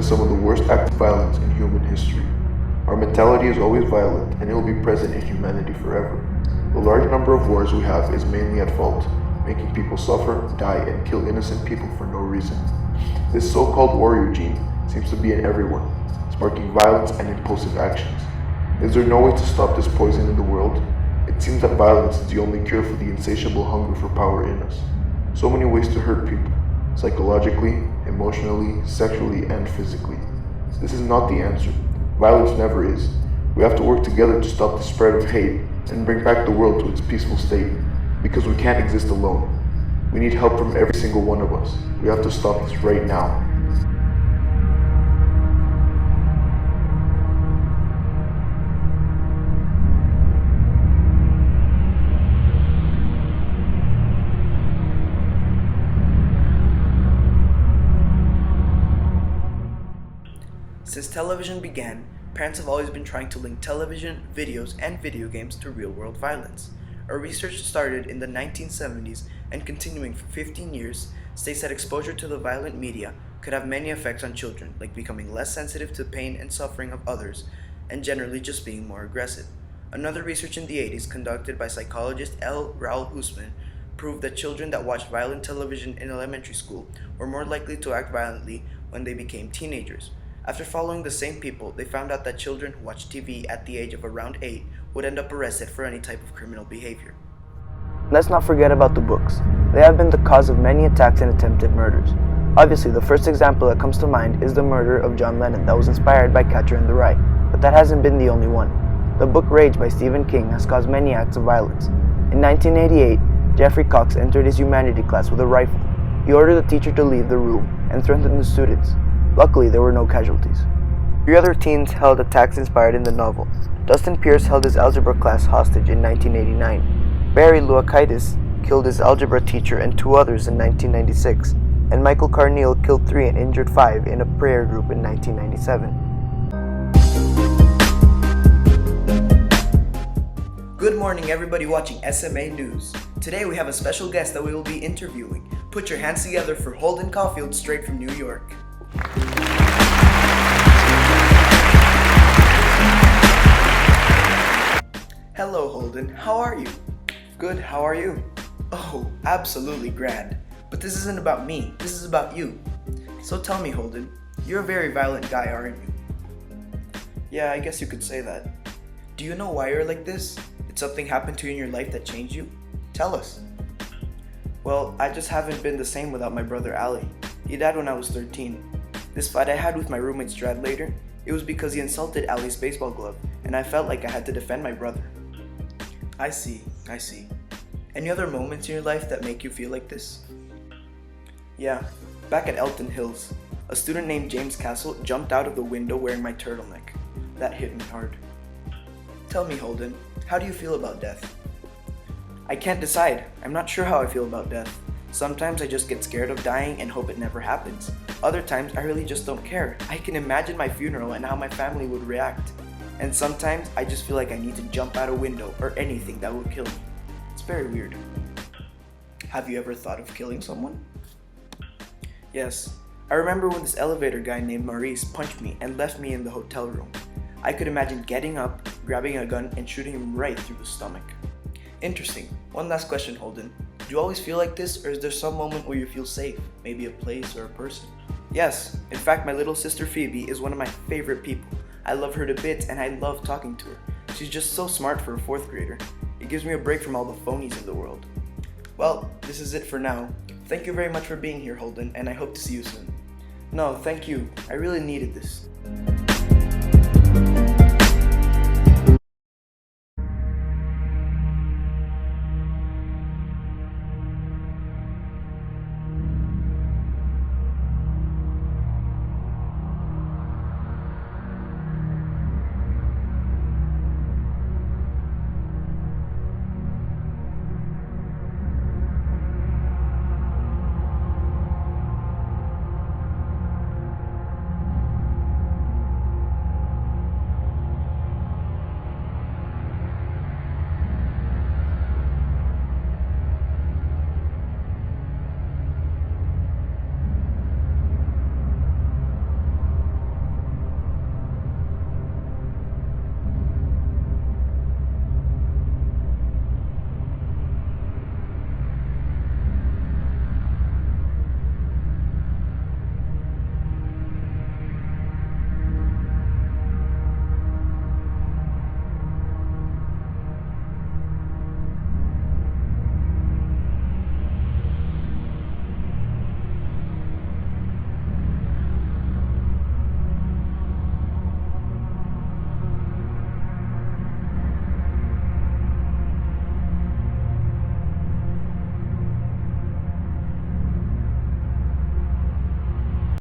witness some of the worst acts of violence in human history. Our mentality is always violent, and it will be present in humanity forever. The large number of wars we have is mainly at fault, making people suffer, die, and kill innocent people for no reason. This so-called war regime seems to be in everyone, sparking violence and impulsive actions. Is there no way to stop this poison in the world? It seems that violence is the only cure for the insatiable hunger for power in us. So many ways to hurt people, psychologically, emotionally, sexually, and physically. This is not the answer. Violence never is. We have to work together to stop the spread of hate and bring back the world to its peaceful state, because we can't exist alone. We need help from every single one of us. We have to stop this right now. Since television began, parents have always been trying to link television, videos, and video games to real-world violence. A research started in the 1970s and continuing for 15 years states that exposure to the violent media could have many effects on children, like becoming less sensitive to pain and suffering of others, and generally just being more aggressive. Another research in the 80s conducted by psychologist L. Raul Usman proved that children that watched violent television in elementary school were more likely to act violently when they became teenagers. After following the same people, they found out that children who watched TV at the age of around 8 would end up arrested for any type of criminal behavior. Let's not forget about the books. They have been the cause of many attacks and attempted murders. Obviously, the first example that comes to mind is the murder of John Lennon that was inspired by Catcher in the Rye, but that hasn't been the only one. The book Rage by Stephen King has caused many acts of violence. In 1988, Jeffrey Cox entered his humanity class with a rifle. He ordered the teacher to leave the room and threatened the students. Luckily, there were no casualties. 3 other teens held attacks inspired in the novel. Dustin Pierce held his algebra class hostage in 1989. Barry Luakaitis killed his algebra teacher and 2 others in 1996. And Michael Carneal killed 3 and injured 5 in a prayer group in 1997. Good morning, everybody watching SMA News. Today we have a special guest that we will be interviewing. Put your hands together for Holden Caulfield, straight from New York. Hello, Holden. How are you? Good, how are you? Oh, absolutely grand. But this isn't about me. This is about you. So tell me, Holden, you're a very violent guy, aren't you? Yeah, I guess you could say that. Do you know why you're like this? Did something happen to you in your life that changed you? Tell us. Well, I just haven't been the same without my brother Ali. He died when I was 13. This fight I had with my roommate Strad later, it was because he insulted Ali's baseball glove, and I felt like I had to defend my brother. I see. Any other moments in your life that make you feel like this? Yeah, back at Elton Hills, a student named James Castle jumped out of the window wearing my turtleneck. That hit me hard. Tell me, Holden, how do you feel about death? I can't decide. I'm not sure how I feel about death. Sometimes I just get scared of dying and hope it never happens. Other times I really just don't care. I can imagine my funeral and how my family would react. And sometimes I just feel like I need to jump out a window or anything that would kill me. It's very weird. Have you ever thought of killing someone? Yes. I remember when this elevator guy named Maurice punched me and left me in the hotel room. I could imagine getting up, grabbing a gun, and shooting him right through the stomach. Interesting. One last question, Holden. Do you always feel like this, or is there some moment where you feel safe? Maybe a place or a person? Yes. In fact, my little sister Phoebe is one of my favorite people. I love her to bits and I love talking to her. She's just so smart for a 4th grader. It gives me a break from all the phonies in the world. Well, this is it for now. Thank you very much for being here, Holden, and I hope to see you soon. No, thank you. I really needed this.